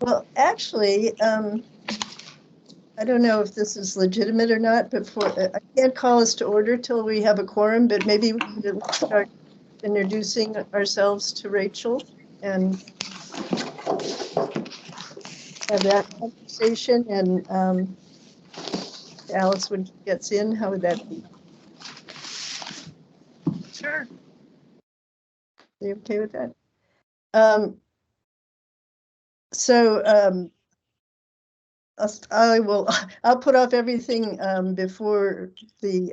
Well, actually, I don't know if this is legitimate or not, but I can't call us to order till we have a quorum, but maybe we could start introducing ourselves to Rachel and have that conversation. And Alice, when she gets in, how would that be? Sure. Are you okay with that? So I'll put off everything before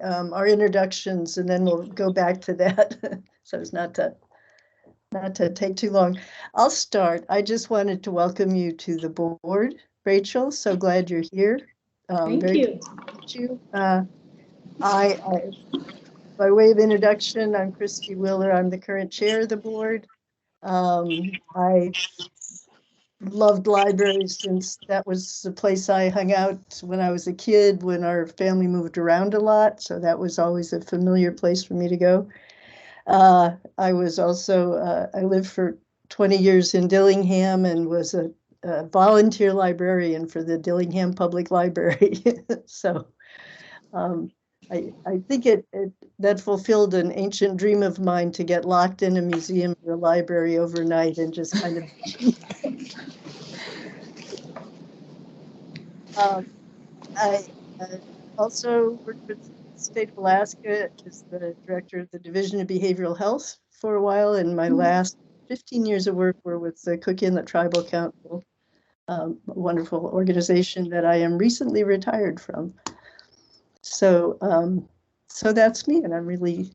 our introductions, and then we'll go back to that. So it's not to take too long. I'll start. I just wanted to welcome you to the board, Rachel. So glad you're here. Thank you. Pleased to meet you. By way of introduction, I'm Christy Willer. I'm the current chair of the board. I loved libraries since that was the place I hung out when I was a kid, when our family moved around a lot. So that was always a familiar place for me to go. I was also, I lived for 20 years in Dillingham and was a volunteer librarian for the Dillingham Public Library. So I think that fulfilled an ancient dream of mine to get locked in a museum or a library overnight and just kind of. I also worked with the state of Alaska as the director of the Division of Behavioral Health for a while, and my last 15 years of work were with the Cook Inlet Tribal Council, a wonderful organization that I am recently retired from. So that's me, and I'm really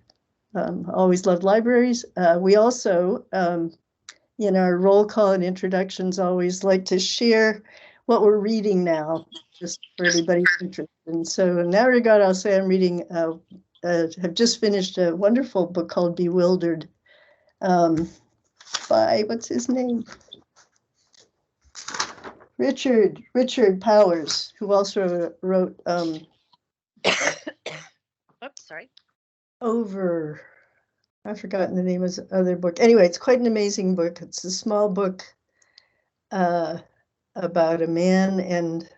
always loved libraries. We also, in our roll call and introductions, always like to share what we're reading now, just for everybody's interest. And so in that regard, I'll say I'm reading, have just finished a wonderful book called Bewildered by, what's his name? Richard Powers, who also wrote Oops, sorry. I've forgotten the name of his other book. Anyway, it's quite an amazing book. It's a small book about a man and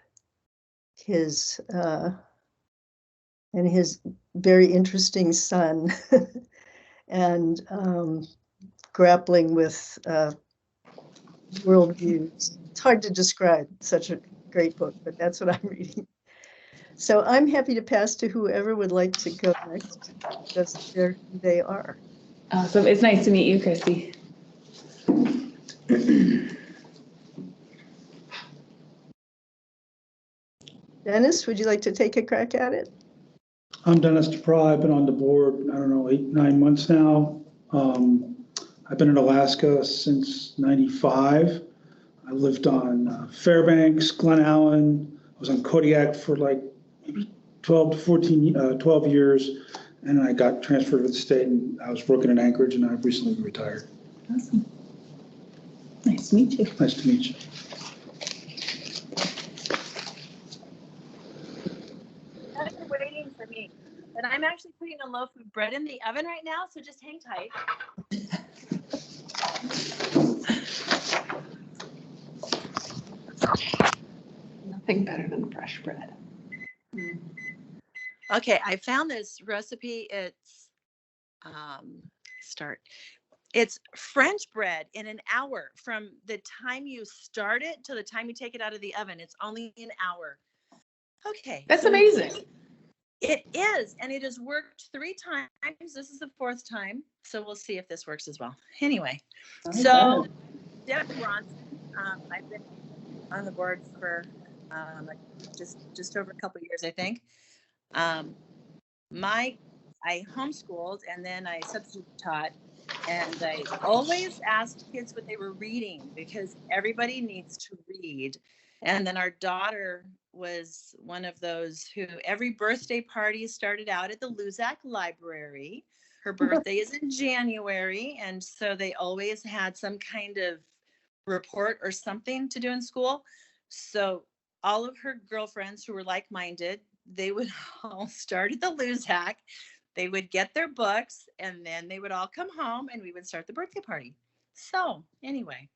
his very interesting son, and grappling with worldviews. It's hard to describe such a great book, but that's what I'm reading. So I'm happy to pass to whoever would like to go next, just share who they are. Awesome. It's nice to meet you, Christy. Dennis, would you like to take a crack at it? I'm Dennis DePry. I've been on the board, I don't know, 8-9 months now. I've been in Alaska since '95. I lived on Fairbanks, Glen Allen. I was on Kodiak for like maybe 12 years. And I got transferred to the state, and I was working in Anchorage, and I've recently retired. Awesome. Nice to meet you. Nice to meet you. Thanks for waiting for me. But I'm actually putting a loaf of bread in the oven right now, so just hang tight. Nothing better than fresh bread. Okay, I found this recipe. It's It's French bread in an hour from the time you start it to the time you take it out of the oven. It's only an hour. Okay. That's amazing. It is, and it has worked 3 times. This is the 4th time, so we'll see if this works as well. Anyway, so Deb Bronson, I've been on the board for just over a couple of years, I think. I homeschooled, and then I substitute taught, and I always asked kids what they were reading because everybody needs to read. And then our daughter was one of those who every birthday party started out at the Luzak Library. Her birthday is in January, and so they always had some kind of report or something to do in school. So all of her girlfriends who were like-minded, they would all start at the Luzak. They would get their books, and then they would all come home, and we would start the birthday party. So anyway,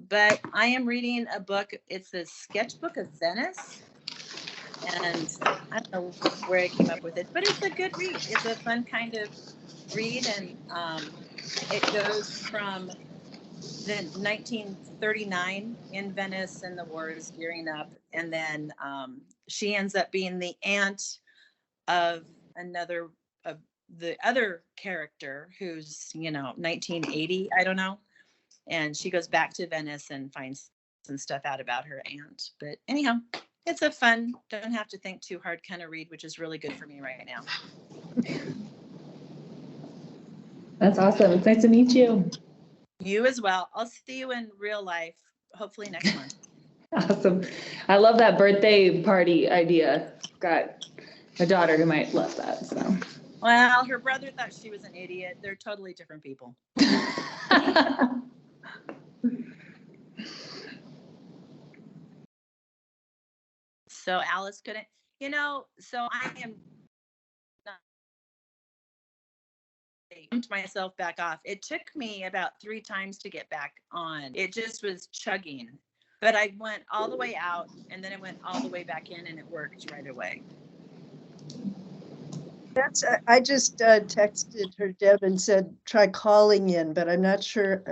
but I am reading a book. It's a sketchbook of Venice. And I don't know where I came up with it, but it's a good read. It's a fun kind of read. And it goes from the 1939 in Venice and the war is gearing up. And then she ends up being the aunt of another, of the other character who's, 1980, I don't know. And she goes back to Venice and finds some stuff out about her aunt. But anyhow, it's a fun, don't have to think too hard kind of read, which is really good for me right now. That's awesome. It's nice to meet you. You as well. I'll see you in real life, hopefully next month. Awesome. I love that birthday party idea. Got a daughter who might love that. So. Well, her brother thought she was an idiot. They're totally different people. So Alice couldn't, so I am not bumped myself back off. It took me about 3 times to get back on. It just was chugging. But I went all the way out and then it went all the way back in and it worked right away. I just texted her, Deb, and said try calling in, but I'm not sure.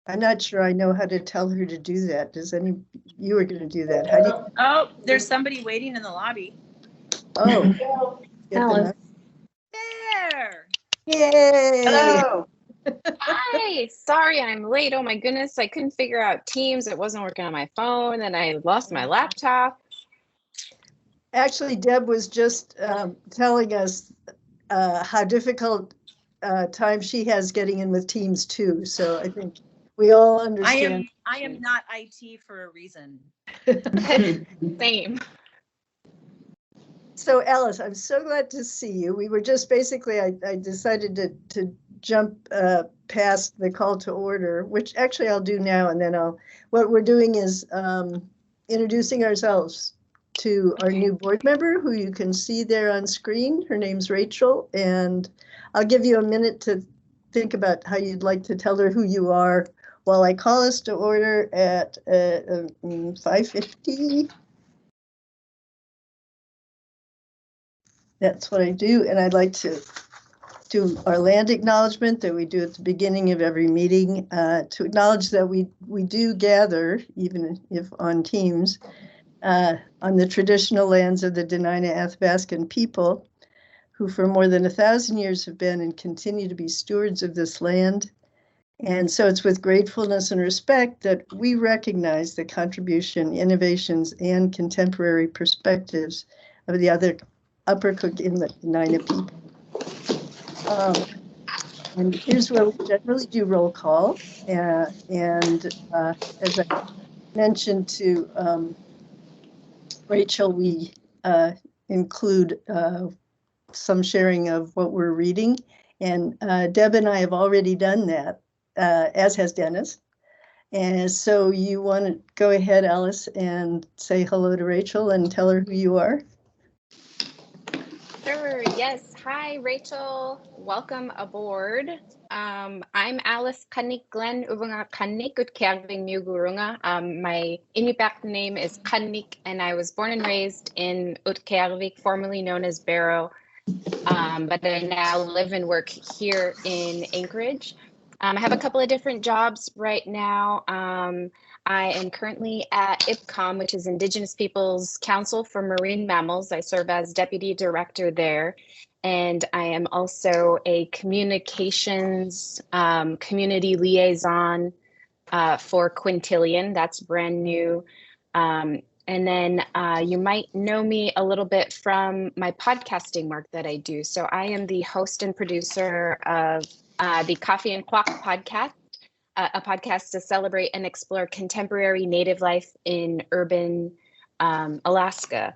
I'm not sure I know how to tell her to do that. You were going to do that? How do you? Oh, there's somebody waiting in the lobby. Oh, get them Alice. up. There. Yay! Hello. Hi, sorry I'm late. Oh my goodness, I couldn't figure out Teams. It wasn't working on my phone, and I lost my laptop. Actually, Deb was just telling us how difficult time she has getting in with Teams too. So I think we all understand. I am not IT for a reason. Same. So Alice, I'm so glad to see you. We were just basically, I decided to jump past the call to order, which actually I'll do now, and then what we're doing is introducing ourselves to our new board member, who you can see there on screen. Her name's Rachel, and I'll give you a minute to think about how you'd like to tell her who you are while I call us to order at 5:50. That's what I do, and I'd like to do our land acknowledgement that we do at the beginning of every meeting to acknowledge that we do gather, even if on Teams, on the traditional lands of the Dena'ina Athabascan people, who for more than 1,000 years have been and continue to be stewards of this land. And so it's with gratefulness and respect that we recognize the contribution, innovations, and contemporary perspectives of the other Upper Cook Inlet Dena'ina people. And here's where we generally do roll call. And as I mentioned to Rachel, we include some sharing of what we're reading. And Deb and I have already done that, as has Dennis. And so you want to go ahead, Alice, and say hello to Rachel and tell her who you are? Sure, yes. Hi, Rachel. Welcome aboard. I'm Alice Kanik Glenn Uvunga Kanik Utkerving Mugurunga. My Inupiaq name is Kanik, and I was born and raised in Utkervik, formerly known as Barrow, but I now live and work here in Anchorage. I have a couple of different jobs right now. I am currently at IPCOM, which is Indigenous Peoples Council for Marine Mammals. I serve as deputy director there. And I am also a communications community liaison for Quintillion. That's brand new. And then you might know me a little bit from my podcasting work that I do. So I am the host and producer of the Coffee and Quack podcast, a podcast to celebrate and explore contemporary native life in urban Alaska.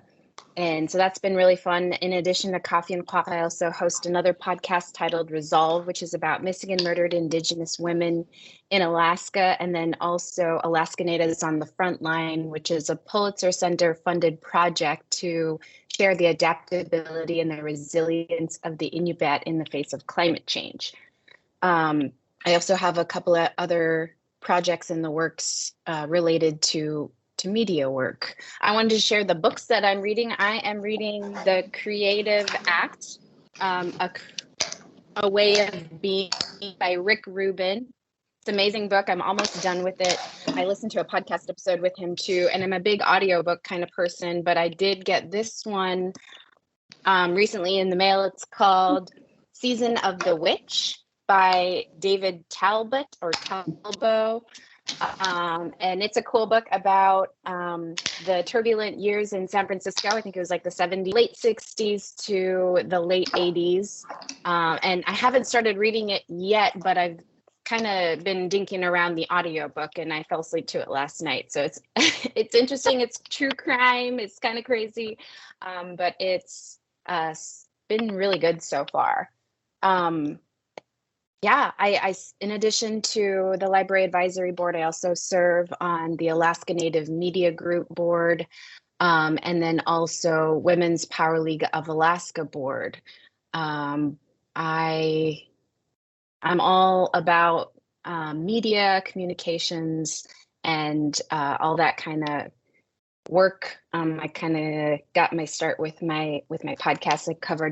And so that's been really fun. In addition to Coffee and Quack, I also host another podcast titled Resolve, which is about missing and murdered Indigenous women in Alaska, and then also Alaska Natives on the Front Line, which is a Pulitzer Center funded project to share the adaptability and the resilience of the Inupiat in the face of climate change. I also have a couple of other projects in the works related to media work. I wanted to share the books that I'm reading. I am reading The Creative Act, a Way of Being by Rick Rubin. It's an amazing book. I'm almost done with it. I listened to a podcast episode with him too, and I'm a big audiobook kind of person, but I did get this one recently in the mail. It's called Season of the Witch by David Talbot or Talbo. And it's a cool book about the turbulent years in San Francisco. I think it was like the late 60s to the late 80s. And I haven't started reading it yet, but I've kind of been dinking around the audiobook and I fell asleep to it last night. So it's it's interesting. It's true crime. It's kind of crazy, but it's been really good so far. Yeah, I, in addition to the Library Advisory Board, I also serve on the Alaska Native Media Group Board, and then also Women's Power League of Alaska Board. I'm all about media, communications, and all that kind of work. I kind of got my start with my podcast. I cover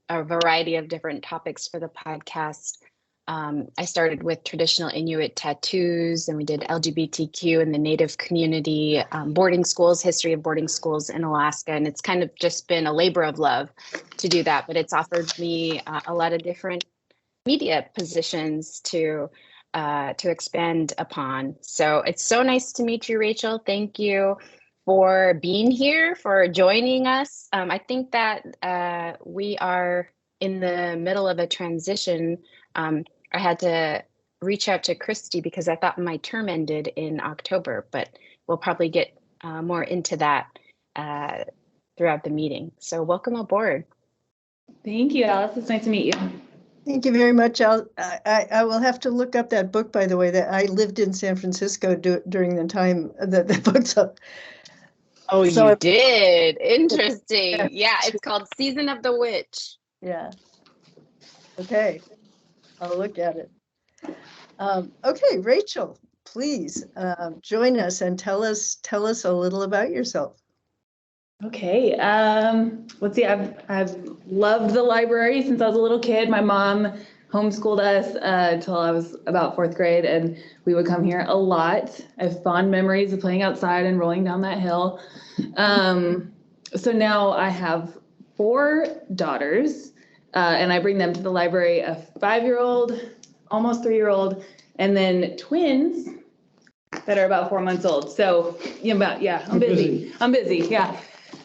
a variety of different topics for the podcast. I started with traditional Inuit tattoos, and we did LGBTQ in the Native community, boarding schools, history of boarding schools in Alaska. And it's kind of just been a labor of love to do that, but it's offered me a lot of different media positions to expand upon. So it's so nice to meet you, Rachel. Thank you for being here, for joining us. I think that we are in the middle of a transition. I had to reach out to Christy because I thought my term ended in October, but we'll probably get more into that throughout the meeting. So welcome aboard. Thank you, Alice. It's nice to meet you. Thank you very much. I will have to look up that book, by the way, that I lived in San Francisco during the time that the book's up. Oh, So you did. Interesting. Yeah, it's called Season of the Witch. Yeah. Okay. I'll look at it. Okay, Rachel, please join us and tell us a little about yourself. Okay. Let's see. I've loved the library since I was a little kid. My mom homeschooled us until I was about 4th grade, and we would come here a lot. I have fond memories of playing outside and rolling down that hill. So now I have 4 daughters, and I bring them to the library, a 5-year-old, almost 3-year-old, and then twins that are about 4 months old. So I'm busy. I'm busy. Yeah.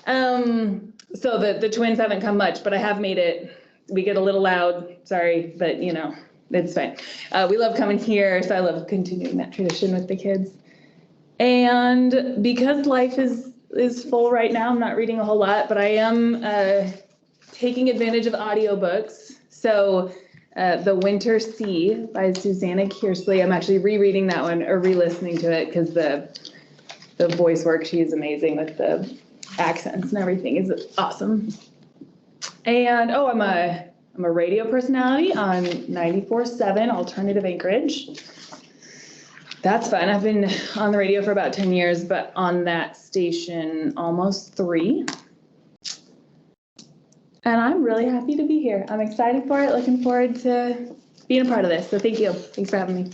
So the twins haven't come much, but I have made it. We get a little loud, sorry, but it's fine. We love coming here, so I love continuing that tradition with the kids. And because life is full right now, I'm not reading a whole lot, but I am taking advantage of audiobooks. So The Winter Sea by Susanna Kearsley, I'm actually rereading that one or re-listening to it because the voice work, she's amazing with the accents and everything is awesome. And I'm a radio personality on 94.7 Alternative Anchorage. That's fun. I've been on the radio for about 10 years, but on that station almost 3. And I'm really happy to be here. I'm excited for it, looking forward to being a part of this. So thank you. Thanks for having me.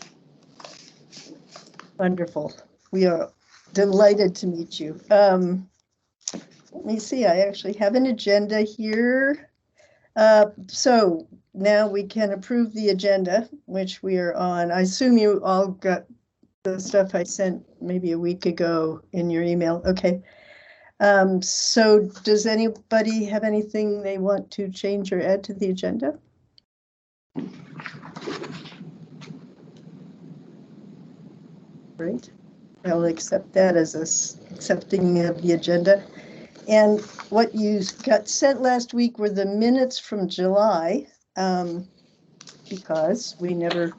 Wonderful. We are delighted to meet you. Let me see, I actually have an agenda here. So now we can approve the agenda, which we are on. I assume you all got the stuff I sent maybe a week ago in your email. Okay. So does anybody have anything they want to change or add to the agenda? Great. I'll accept that as accepting of the agenda. And what you got sent last week were the minutes from July, because we never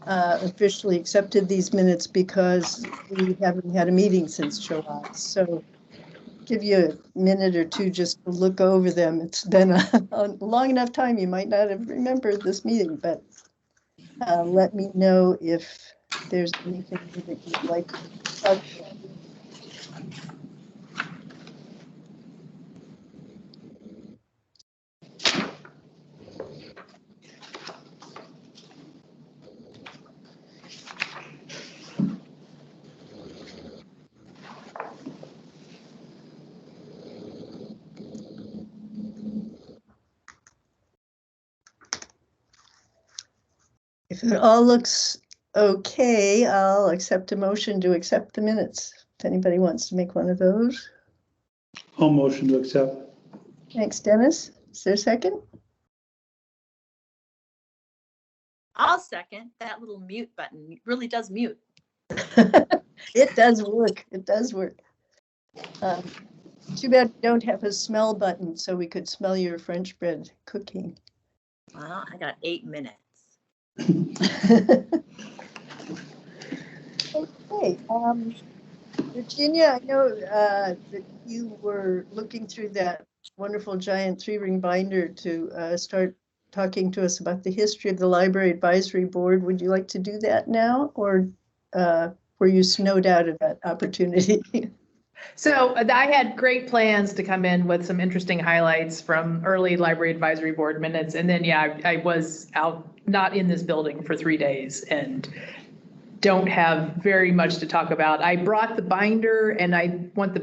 officially accepted these minutes because we haven't had a meeting since July. So give you a minute or two just to look over them. It's been a long enough time. You might not have remembered this meeting, but let me know if if there's anything that you'd like to talk about. If it all looks okay, I'll accept a motion to accept the minutes. If anybody wants to make one of those. I'll motion to accept. Thanks, Dennis. Is there a second? I'll second. That little mute button really does mute. It does work. It does work. Too bad we don't have a smell button so we could smell your French bread cooking. Well, I got 8 minutes. Okay, Virginia, I know that you were looking through that wonderful giant 3-ring binder to start talking to us about the history of the Library Advisory Board. Would you like to do that now, or were you snowed out of that opportunity? So I had great plans to come in with some interesting highlights from early Library Advisory Board minutes. And then, yeah, I was out, not in this building for 3 days and don't have very much to talk about. I brought the binder and I want to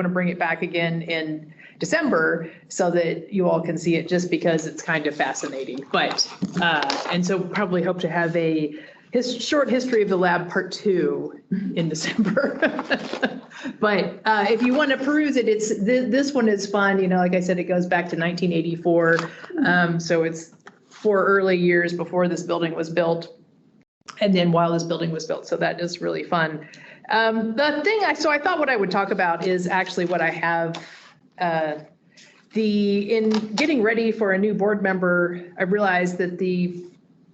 bring it back again in December so that you all can see it, just because it's kind of fascinating. But, and so probably hope to have a short history of the lab part 2 in December. But if you want to peruse it, this one is fun. You know, like I said, it goes back to 1984. So it's 4 early years before this building was built, and then while this building was built. So that is really fun. So I thought what I would talk about is actually what I have. In getting ready for a new board member, I realized that the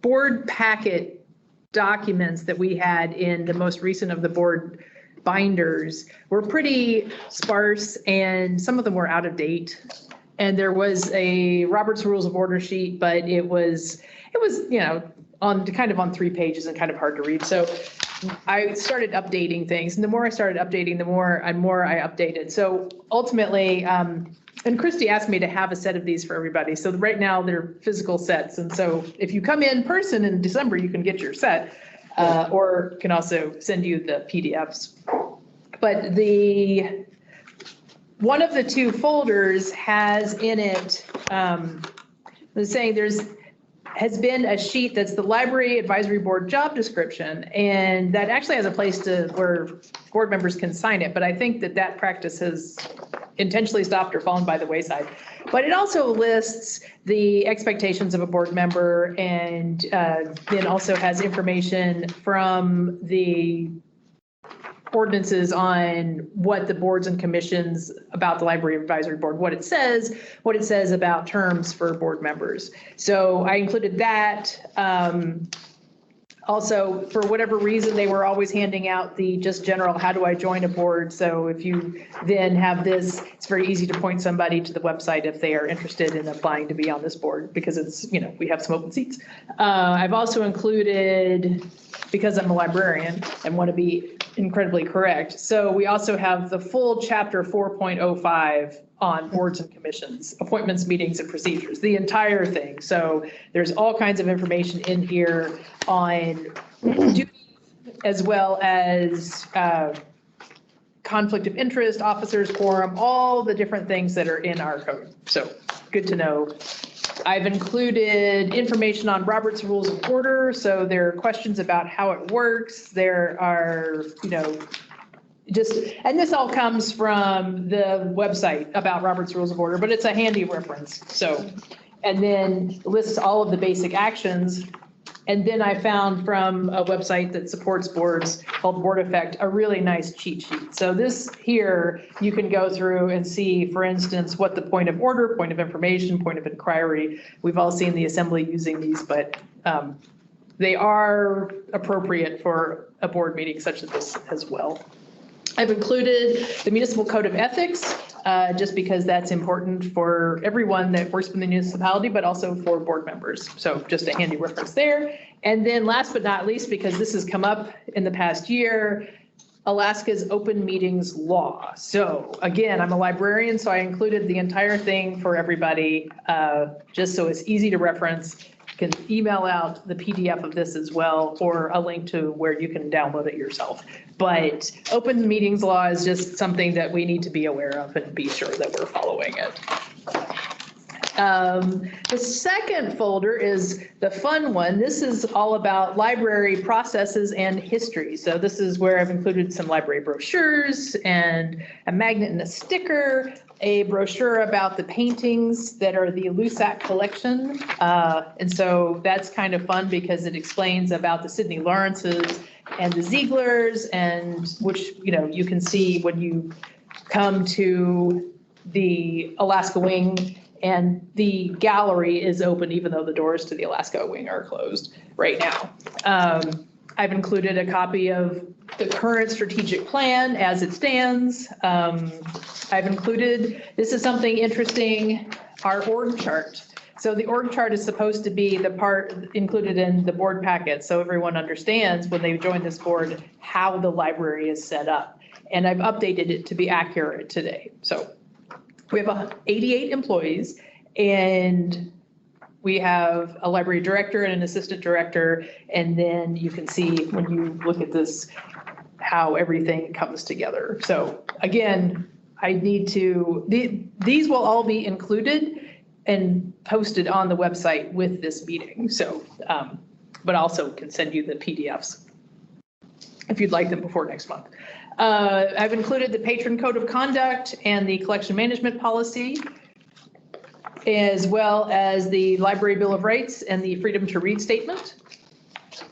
board packet documents that we had in the most recent of the board binders were pretty sparse, and some of them were out of date. And there was a Robert's Rules of Order sheet, but it was, you know, on 3 pages and kind of hard to read. So I started updating things, and the more I started updating, the more I updated. So ultimately, and Christy asked me to have a set of these for everybody. So right now they're physical sets. And so if you come in person in December, you can get your set, or can also send you the PDFs. But one of the 2 folders has in it, has been a sheet that's the Library Advisory Board job description, and that actually has a place where board members can sign it. But I think that practice has intentionally stopped or fallen by the wayside. But it also lists the expectations of a board member, and then also has information from the ordinances on what the boards and commissions about the Library Advisory Board, what it says about terms for board members. So I included that. Also, for whatever reason, they were always handing out the just general, how do I join a board? So if you then have this, it's very easy to point somebody to the website if they are interested in applying to be on this board, because it's, you know, we have some open seats. I've also included, because I'm a librarian and want to be incredibly correct, so we also have the full chapter 4.05 on boards and commissions, appointments, meetings, and procedures, the entire thing. So there's all kinds of information in here on duties, as well as conflict of interest, officers, quorum, all the different things that are in our code. So good to know. I've included information on Robert's Rules of Order. So there are questions about how it works. There are, you know, and this all comes from the website about Robert's Rules of Order, but it's a handy reference. So, and then lists all of the basic actions. And then I found from a website that supports boards called Board Effect, a really nice cheat sheet. So this here, you can go through and see, for instance, what the point of order, point of information, point of inquiry. We've all seen the assembly using these, but they are appropriate for a board meeting such as this as well. I've included the Municipal Code of Ethics, just because that's important for everyone that works in the municipality, but also for board members. So just a handy reference there. And then last but not least, because this has come up in the past year, Alaska's open meetings law. So again, I'm a librarian, so I included the entire thing for everybody, just so it's easy to reference. You can email out the PDF of this as well, or a link to where you can download it yourself. But open meetings law is just something that we need to be aware of and be sure that we're following it. The second folder is the fun one. This is all about library processes and history. So this is where I've included some library brochures and a magnet and a sticker, a brochure about the paintings that are the Lusac collection. And so that's kind of fun because it explains about the Sidney Lawrences and the Zieglers, and which, you know, you can see when you come to the Alaska Wing. And the gallery is open, even though the doors to the Alaska Wing are closed right now. I've included a copy of the current strategic plan as it stands. I've included, this is something interesting, our org chart. So the org chart is supposed to be the part included in the board packet, so everyone understands when they join this board how the library is set up. And I've updated it to be accurate today. So we have 88 employees, and we have a library director and an assistant director. And then you can see when you look at this, how everything comes together. So again, I need to, these will all be included and posted on the website with this meeting. So, but also can send you the PDFs if you'd like them before next month. I've included the patron code of conduct and the collection management policy, as well as the library bill of rights and the freedom to read statement.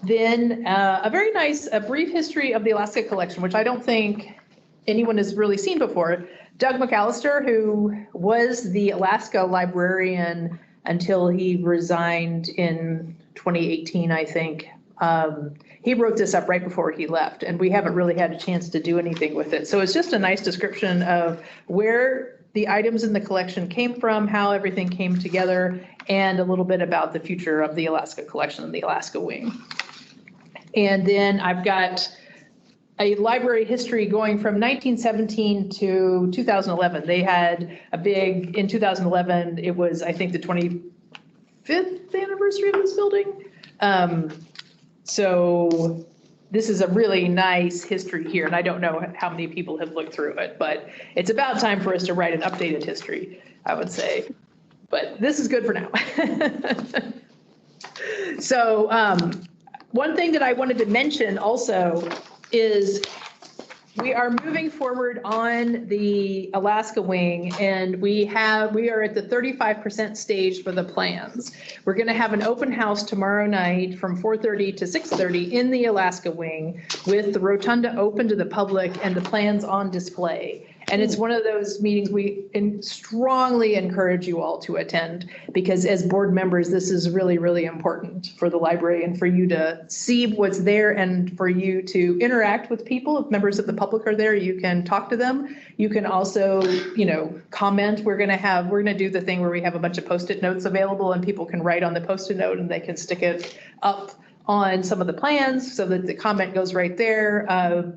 Then a very nice, a brief history of the Alaska collection, which I don't think anyone has really seen before. Doug McAllister, who was the Alaska librarian until he resigned in 2018, I think. He wrote this up right before he left, and we haven't really had a chance to do anything with it. So it's just a nice description of where the items in the collection came from, how everything came together, and a little bit about the future of the Alaska collection and the Alaska Wing. And then I've got a library history going from 1917 to 2011. They had a big, in 2011, it was, I think, the 25th anniversary of this building. So this is a really nice history here, and I don't know how many people have looked through it, but it's about time for us to write an updated history, I would say. But this is good for now. So one thing that I wanted to mention also is we are moving forward on the Alaska Wing, and we are at the 35% stage for the plans. We're going to have an open house tomorrow night from 4:30 to 6:30 in the Alaska Wing with the rotunda open to the public and the plans on display. And it's one of those meetings we strongly encourage you all to attend, because as board members, this is really, really important for the library and for you to see what's there and for you to interact with people. If members of the public are there, you can talk to them. You can also, you know, comment. We're going to do the thing where we have a bunch of Post-it notes available, and people can write on the Post-it note and they can stick it up on some of the plans so that the comment goes right there.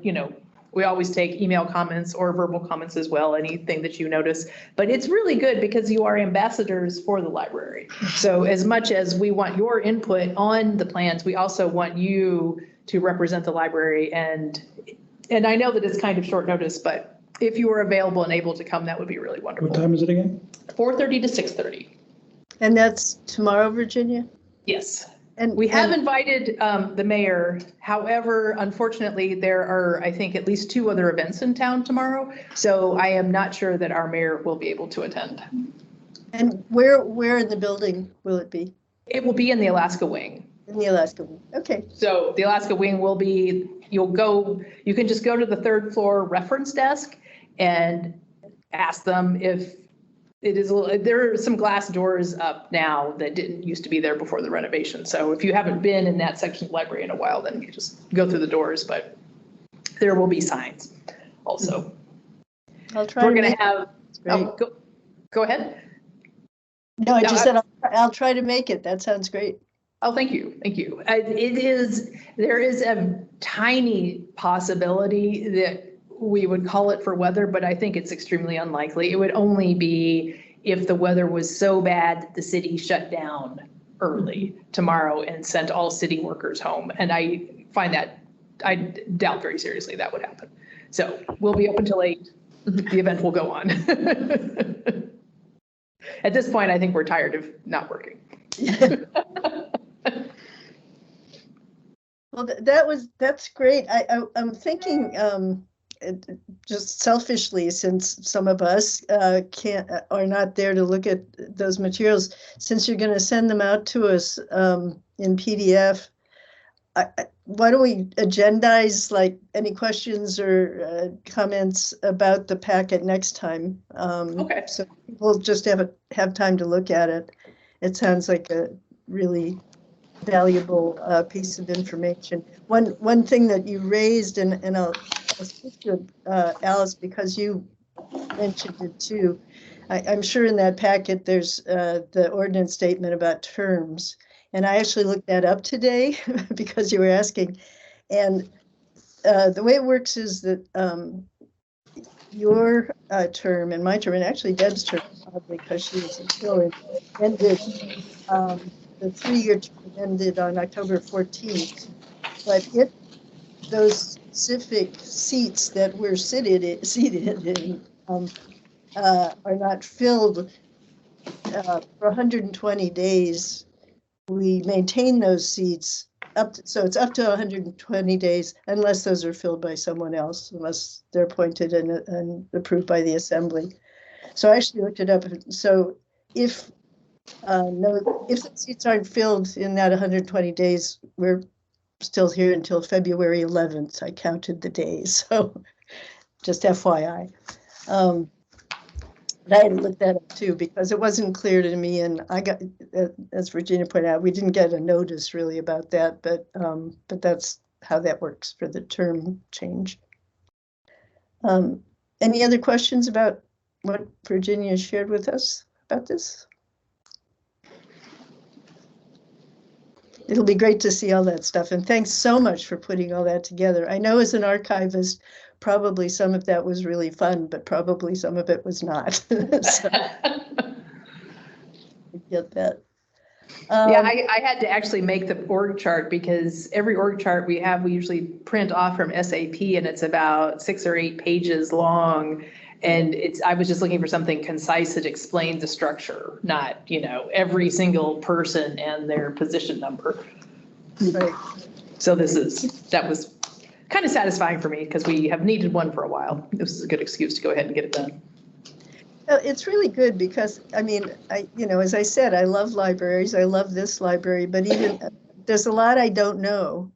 You know, we always take email comments or verbal comments as well, anything that you notice. But it's really good because you are ambassadors for the library. So as much as we want your input on the plans, we also want you to represent the library. And I know that it's kind of short notice, but if you are available and able to come, that would be really wonderful. What time is it again? 4:30 to 6:30. And that's tomorrow, Virginia? Yes. And we have invited the mayor. However, unfortunately, there are, I think, at least 2 other events in town tomorrow. So I am not sure that our mayor will be able to attend. And where in the building will it be? It will be in the Alaska Wing. In the Alaska Wing. Okay. So the Alaska Wing will be, you can just go to the 3rd floor reference desk and ask them if it is, there are some glass doors up now that didn't used to be there before the renovation. So if you haven't been in that section of the library in a while, then you just go through the doors, but there will be signs. also. I'll try. We're to going make to have, it. Great. Go ahead. No, I No, just said I'll try to make it. That sounds great. Oh, thank you. Thank you. There is a tiny possibility that we would call it for weather, but I think it's extremely unlikely. It would only be if the weather was so bad that the city shut down early tomorrow and sent all city workers home. And I doubt very seriously that would happen. So we'll be open till 8. The event will go on. At this point, I think we're tired of not working. Well, that's great. I'm thinking just selfishly, since some of us are not there to look at those materials, since you're going to send them out to us in PDF, why don't we agendize like any questions or comments about the packet next time? Okay. So we'll just have time to look at it. It sounds like a really valuable piece of information. One thing that you raised, and I'll speak to Alice because you mentioned it too. I'm sure in that packet there's the ordinance statement about terms, and I actually looked that up today because you were asking. And the way it works is that your term and my term, and actually Deb's term, because she was still ended. The 3-year term ended on October 14th, but if those specific seats that we're seated in are not filled for 120 days, we maintain those seats so it's up to 120 days unless those are filled by someone else, unless they're appointed and approved by the assembly. So I actually looked it up. So if the seats aren't filled in that 120 days, we're still here until February 11th. I counted the days, so just FYI. But I had to look that up too because it wasn't clear to me, and I got, as Virginia pointed out, we didn't get a notice really about that, but that's how that works for the term change. Any other questions about what Virginia shared with us about this? It'll be great to see all that stuff. And thanks so much for putting all that together. I know as an archivist, probably some of that was really fun, but probably some of it was not. So, I get that. Yeah, I had to actually make the org chart because every org chart we usually print off from SAP and it's about 6 or 8 pages long. And I was just looking for something concise that explained the structure, not, every single person and their position number. Right. So that was kind of satisfying for me because we have needed one for a while. This is a good excuse to go ahead and get it done. It's really good because, as I said, I love libraries. I love this library, but even there's a lot I don't know.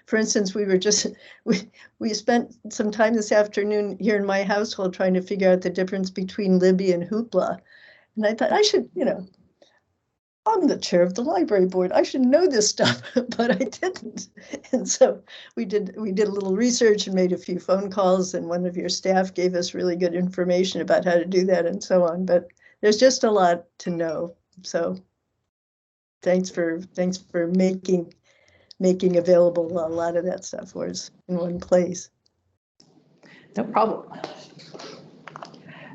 For instance, we spent some time this afternoon here in my household trying to figure out the difference between Libby and Hoopla. And I thought I should, I'm the chair of the library board. I should know this stuff, but I didn't. And so we did a little research and made a few phone calls, and one of your staff gave us really good information about how to do that and so on. But there's just a lot to know. So thanks for making available a lot of that stuff for us in one place. No problem.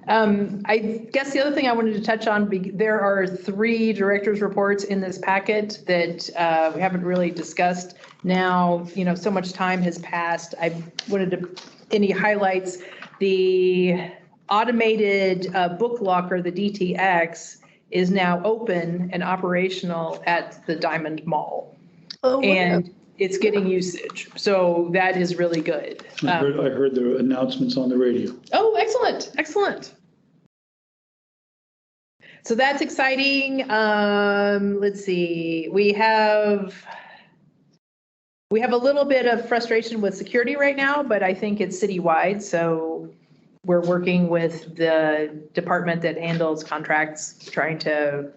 I guess the other thing I wanted to touch on, there are 3 directors' reports in this packet that we haven't really discussed. Now, so much time has passed. I wanted to, any highlights, the automated book locker, the DTX, is now open and operational at the Diamond Mall. Oh, and it's getting usage. So that is really good. I heard the announcements on the radio. Oh, excellent. Excellent. So that's exciting. Let's see. We have a little bit of frustration with security right now, but I think it's citywide. So we're working with the department that handles contracts, trying to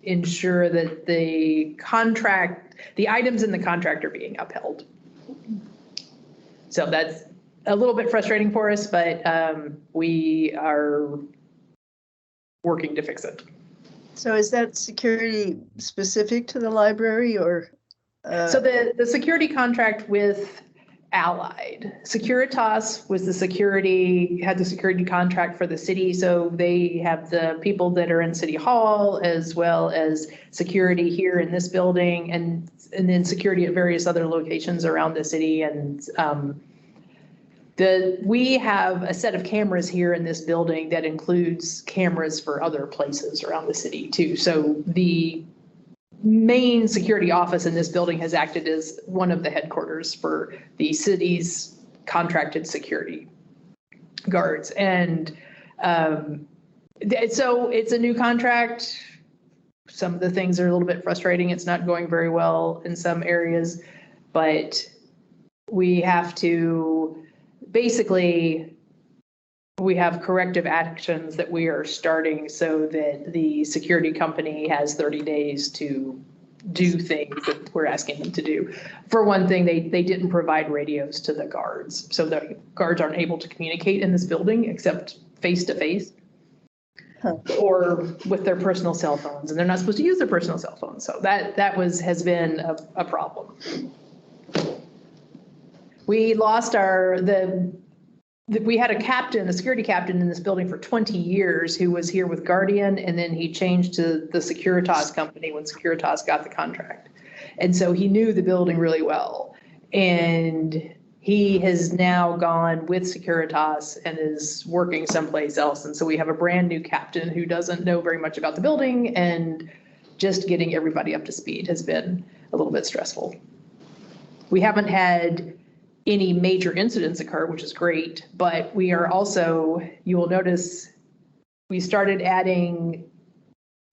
ensure that the items in the contract are being upheld. So a little bit frustrating for us, but we are working to fix it. So is that security specific to the library or? So the security contract with Allied, Securitas was the security, had the security contract for the city. So they have the people that are in City Hall as well as security here in this building and then security at various other locations around the city. And we have a set of cameras here in this building that includes cameras for other places around the city too. So the main security office in this building has acted as one of the headquarters for the city's contracted security guards. And so it's a new contract. Some of the things are a little bit frustrating. It's not going very well in some areas, but we have to basically, we have corrective actions that we are starting so that the security company has 30 days to do things that we're asking them to do. For one thing, they didn't provide radios to the guards. So the guards aren't able to communicate in this building except face to face or with their personal cell phones. And they're not supposed to use their personal cell phones. So that has been a problem. We lost we had a security captain in this building for 20 years who was here with Guardian, and then he changed to the Securitas company when Securitas got the contract. And so he knew the building really well. And he has now gone with Securitas and is working someplace else. And so we have a brand new captain who doesn't know very much about the building, and just getting everybody up to speed has been a little bit stressful. We haven't had any major incidents occur, which is great, but we are also, you will notice, we started adding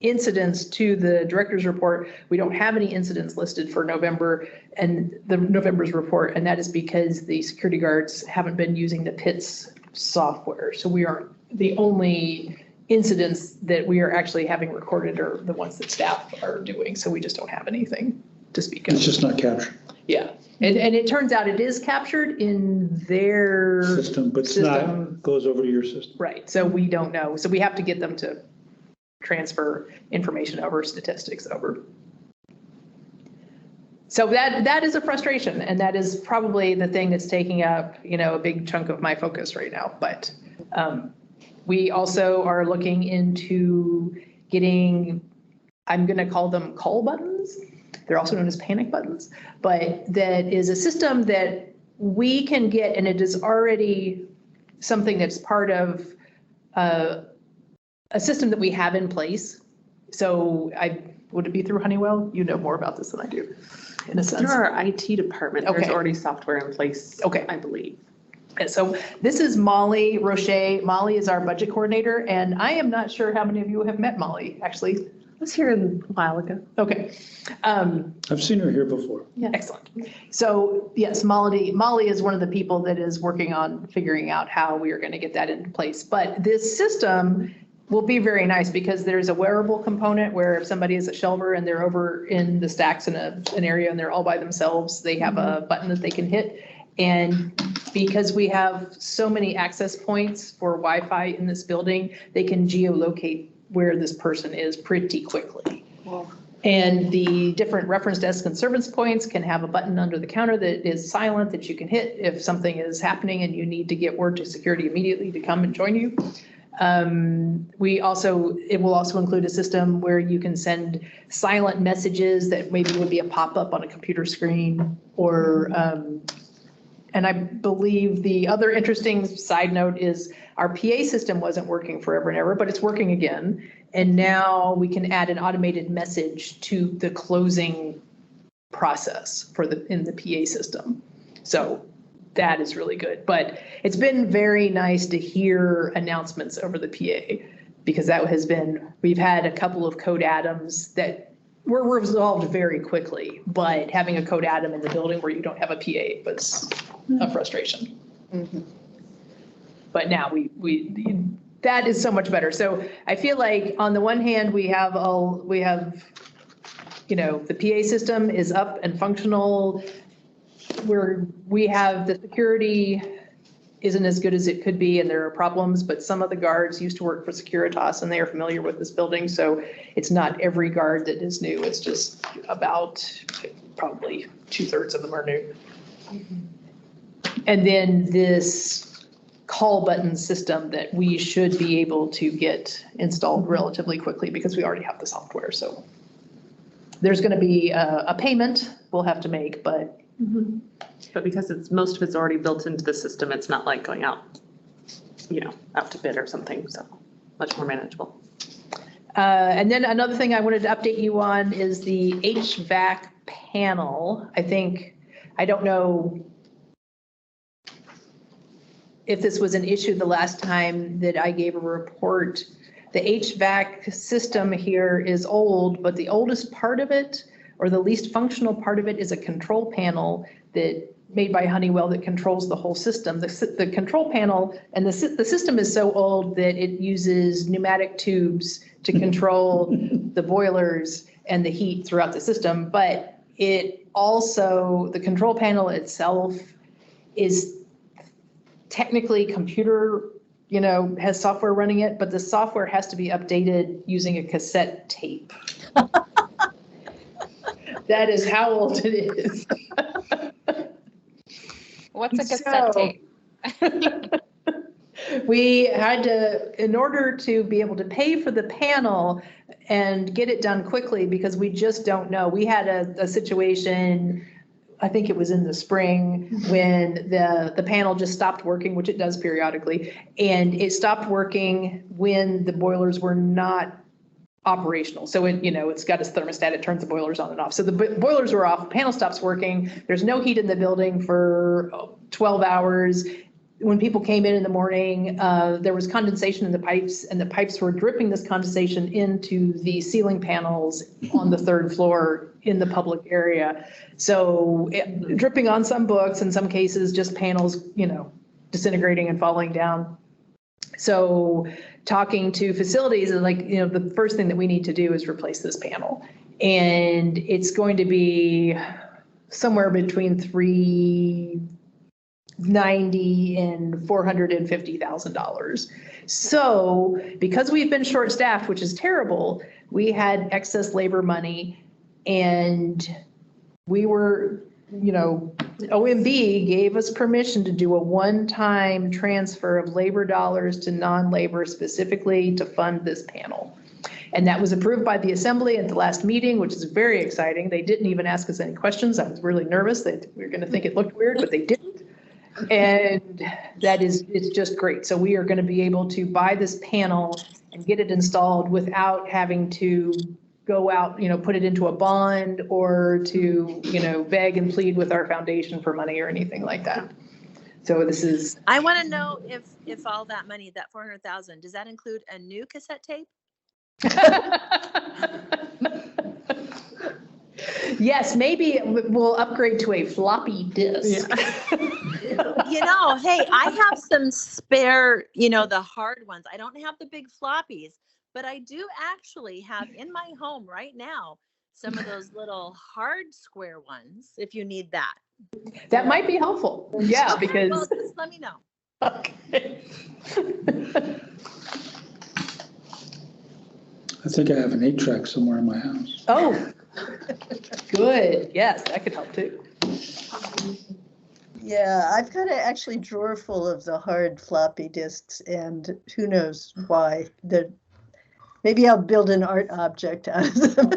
incidents to the director's report. We don't have any incidents listed for November and the November's report, and that is because the security guards haven't been using the PITS software. So we aren't, the only incidents that we are actually having recorded are the ones that staff are doing. So we just don't have anything to speak of. It's just not captured. Yeah. And it turns out it is captured in their System, but it's not, goes over to your system. Right. So we don't know. So we have to get them to transfer information over, statistics over. So that is a frustration, and that is probably the thing that's taking up, a big chunk of my focus right now. But we also are looking into getting, I'm going to call them call buttons. They're also known as panic buttons, but that is a system that we can get, and it is already something that's part of a system that we have in place. So would it be through Honeywell? You know more about this than I do, in a sense. Through our IT department, there's already software in place, I believe. So this is Molly Roche. Molly is our budget coordinator, and I am not sure how many of you have met Molly, actually. I was here a while ago. Okay. I've seen her here before. Yeah. Excellent. So yes, Molly is one of the people that is working on figuring out how we are going to get that into place. But this system will be very nice because there's a wearable component where if somebody is a shelver and they're over in the stacks in an area and they're all by themselves, they have a button that they can hit. And because we have so many access points for Wi-Fi in this building, they can geolocate where this person is pretty quickly. Wow. And the different reference desk and service points can have a button under the counter that is silent that you can hit if something is happening and you need to get word to security immediately to come and join you. It will also include a system where you can send silent messages that maybe would be a pop-up on a computer screen, or and I believe the other interesting side note is our PA system wasn't working forever and ever, but it's working again. And now we can add an automated message to the closing process in the PA system. So that is really good. But it's been very nice to hear announcements over the PA, because we've had a couple of code atoms that were resolved very quickly, but having a code atom in the building where you don't have a PA was a frustration. Mm-hmm. But now that is so much better. So I feel like on the one hand, we have the PA system is up and functional, where we have the security isn't as good as it could be and there are problems, but some of the guards used to work for Securitas and they are familiar with this building. So it's not every guard that is new. It's just about probably 2/3 of them are new. And then this call button system that we should be able to get installed relatively quickly because we already have the software. So there's going to be a payment we'll have to make, but But because most of it's already built into the system, it's not like going out, out to bid or something, so much more manageable. And then another thing I wanted to update you on is the HVAC panel. I don't know if this was an issue the last time that I gave a report. The HVAC system here is old, but the oldest part of it, or the least functional part of it, is a control panel that made by Honeywell that controls the whole system. The control panel and the system is so old that it uses pneumatic tubes to control the boilers and the heat throughout the system. But it also, the control panel itself is technically computer, has software running it, but the software has to be updated using a cassette tape. That is how old it is. What's a cassette tape? We had to, in order to be able to pay for the panel and get it done quickly, because we just don't know. We had a situation, I think it was in the spring, when the panel just stopped working, which it does periodically, and it stopped working when the boilers were not operational. So it's got its thermostat, it turns the boilers on and off. So the boilers were off, panel stops working, there's no heat in the building for 12 hours. When people came in the morning, there was condensation in the pipes, and the pipes were dripping this condensation into the ceiling panels on the 3rd floor in the public area. So dripping on some books, in some cases, just panels, disintegrating and falling down. So talking to facilities is the first thing that we need to do is replace this panel. And it's going to be somewhere between $390,000 and $450,000. So because we've been short-staffed, which is terrible, we had excess labor money, and we were, OMB gave us permission to do a one-time transfer of labor dollars to non-labor specifically to fund this panel. And that was approved by the assembly at the last meeting, which is very exciting. They didn't even ask us any questions. I was really nervous that we were going to think it looked weird, but they didn't. And it's just great. So we are going to be able to buy this panel and get it installed without having to go out, put it into a bond or to, beg and plead with our foundation for money or anything like that. So this is. I want to know if all that money, that $400,000, does that include a new cassette tape? Yes, maybe we'll upgrade to a floppy disk. Yeah. Hey, I have some spare, the hard ones. I don't have the big floppies, but I do actually have in my home right now some of those little hard square ones, if you need that. That might be helpful. Yeah, Okay, because. well, just let me know. Okay. I think I have an 8-track somewhere in my house. Oh, good. Yes, that could help too. Yeah, I've got actually a drawer full of the hard floppy disks, and who knows why. Maybe I'll build an art object out of them.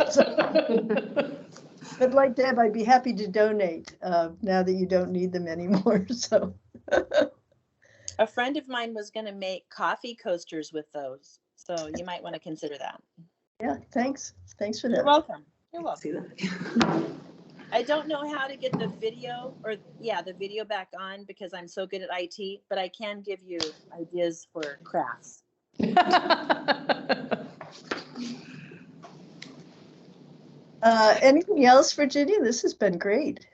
But like Deb, I'd be happy to donate now that you don't need them anymore. So A friend of mine was going to make coffee coasters with those, so you might want to consider that. yeah, thanks. Thanks for that. You're welcome. You're welcome. See that? I don't know how to get the video the video back on because I'm so good at IT, but I can give you ideas for crafts. Anything else, Virginia? This has been great.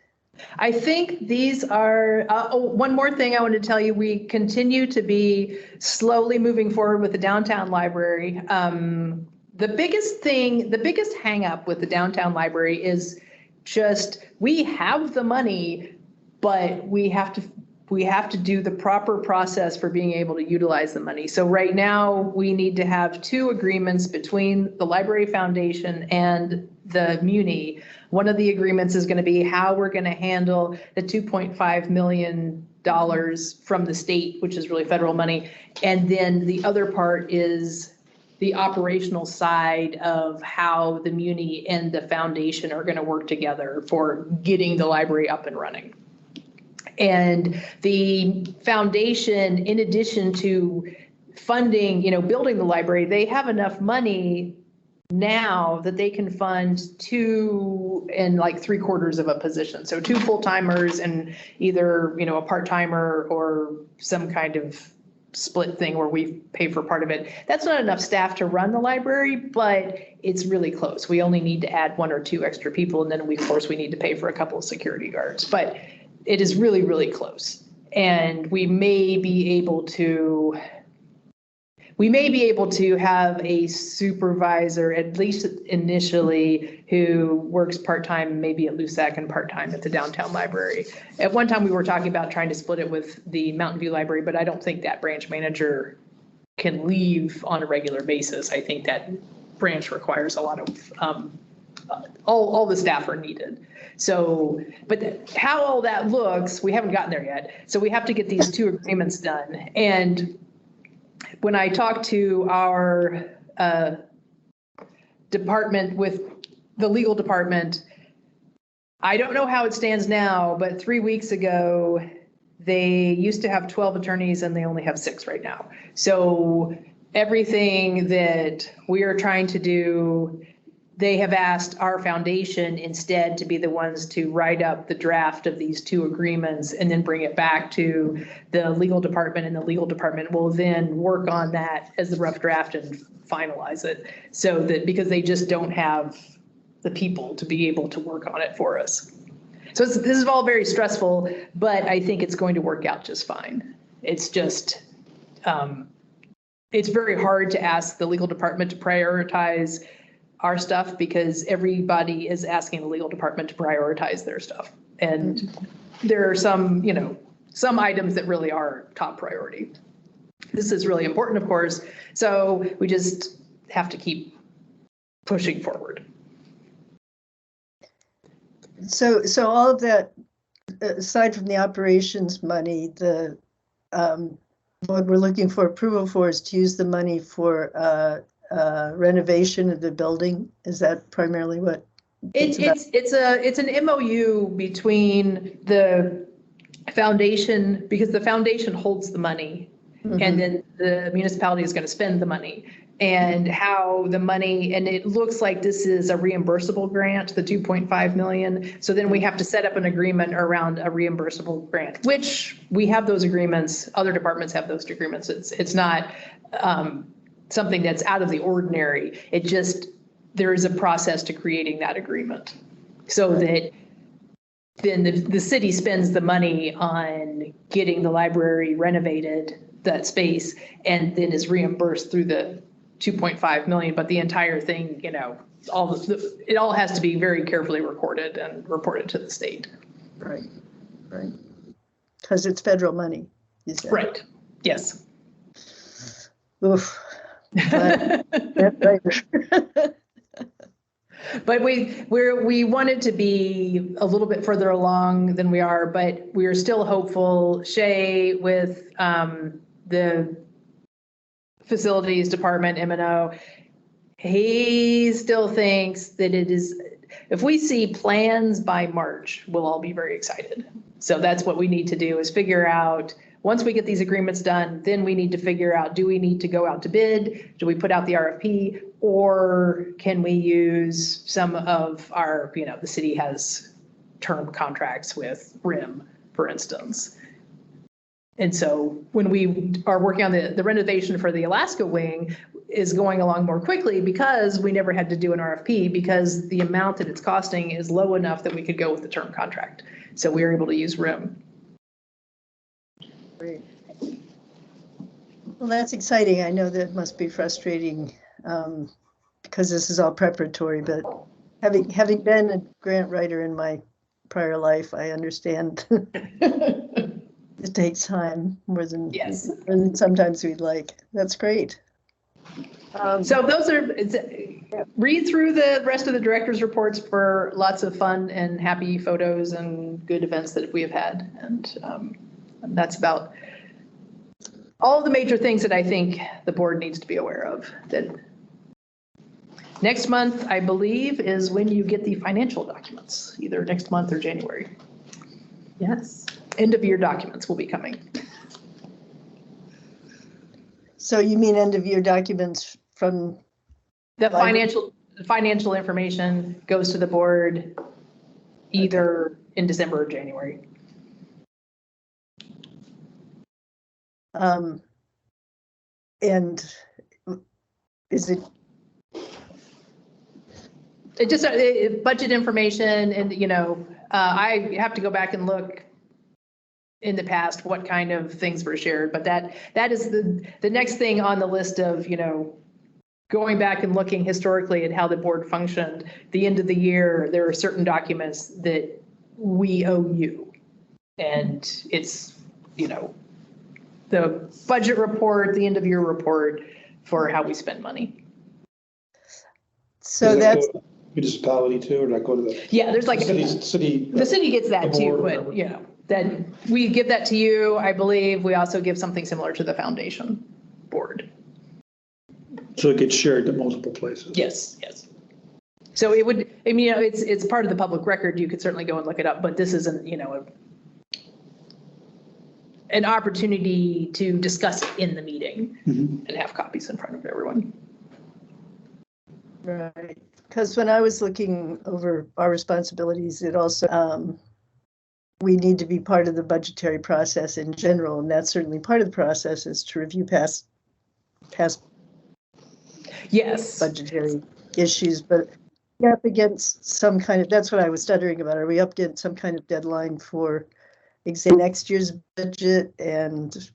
I think these are, one more thing I want to tell you, we continue to be slowly moving forward with the downtown library. The biggest hang up with the downtown library is just, we have the money, but we have to we have to do the proper process for being able to utilize the money. So right now, we need to have 2 agreements between the Library Foundation and the Muni. One of the agreements is going to be how we're going to handle the $2.5 million from the state, which is really federal money. And then the other part is the operational side of how the Muni and the foundation are going to work together for getting the library up and running. And the foundation, in addition to funding, building the library, they have enough money now that they can fund 2 and like 3/4 of a position. So 2 full-timers and either, a part-timer or some kind of split thing where we pay for part of it. That's not enough staff to run the library, but it's really close. We only need to add 1 or 2 extra people. And then of course we need to pay for a couple of security guards, but it is really, really close. And we may be able to have a supervisor, at least initially, who works part-time, maybe at LUSAC and part-time at the downtown library. At one time, we were talking about trying to split it with the Mountain View Library, but I don't think that branch manager can leave on a regular basis. I think that branch requires a lot of, all the staff are needed. So, but how all that looks, we haven't gotten there yet. So we have to get these 2 agreements done. And when I talked to our department with the legal department, I don't know how it stands now, but 3 weeks ago, they used to have 12 attorneys and they only have 6 right now. So everything that we are trying to do, they have asked our foundation instead to be the ones to write up the draft of these 2 agreements and then bring it back to the legal department, and the legal department will then work on that as the rough draft and finalize it. So that, because they just don't have the people to be able to work on it for us. So this is all very stressful, but I think it's going to work out just fine. It's just, it's very hard to ask the legal department to prioritize our stuff because everybody is asking the legal department to prioritize their stuff. And there are some, some items that really are top priority. This is really important, of course. So we just have to keep pushing forward. So all of that, aside from the operations money, what we're looking for approval for is to use the money for renovation of the building. Is that primarily what it's an MOU between the foundation, because the foundation holds the money, and then the municipality is going to spend the money, and how the money, and it looks like this is a reimbursable grant, the 2.5 million. So then we have to set up an agreement around a reimbursable grant, which we have those agreements. Other departments have those agreements. It's not something that's out of the ordinary. It just, there is a process to creating that agreement so that then the city spends the money on getting the library renovated, that space, and then is reimbursed through the 2.5 million. But the entire thing, it all has to be very carefully recorded and reported to the state. Right. Because it's federal money, you said. Right. Yes. Oof. But we wanted to be a little bit further along than we are, but we are still hopeful. Shay with the facilities department, M&O, he still thinks that it is, if we see plans by March, we'll all be very excited. So that's what we need to do, is figure out, once we get these agreements done, then we need to figure out, do we need to go out to bid? Do we put out the RFP? Or can we use some of our, the city has term contracts with RIM, for instance. And so when we are working on the renovation for the Alaska wing is going along more quickly because we never had to do an RFP, because the amount that it's costing is low enough that we could go with the term contract. So we were able to use RIM. Great. Well, that's exciting. I know that must be frustrating because this is all preparatory, but having been a grant writer in my prior life, I understand. It takes time more than Yes. sometimes we'd like. That's great. So those are, read through the rest of the director's reports for lots of fun and happy photos and good events that we have had. And that's about all the major things that I think the board needs to be aware of. That next month, I believe, is when you get the financial documents, either next month or January. Yes. End of year documents will be coming. So you mean end of year documents from, The financial information goes to the board either in December or January. and is it, It just, budget information and, I have to go back and look in the past what kind of things were shared, but that is the next thing on the list of, going back and looking historically at how the board functioned. The end of the year, there are certain documents that we owe you. And it's, the budget report, the end of year report for how we spend money. so that's, Municipality too, or do I go to the? Yeah, there's like. City. The city gets that the too, board, but then we give that to you. I believe we also give something similar to the foundation board. So it gets shared to multiple places. Yes, yes. So it would, it's part of the public record. You could certainly go and look it up, but this isn't, an opportunity to discuss it in the meeting and have copies in front of everyone. right, because when I was looking over our responsibilities, it also, we need to be part of the budgetary process in general, and that's certainly part of the process is to review past Yes. budgetary issues, but we're up against some kind of, that's what I was stuttering about. Are we up against some kind of deadline for next year's budget? And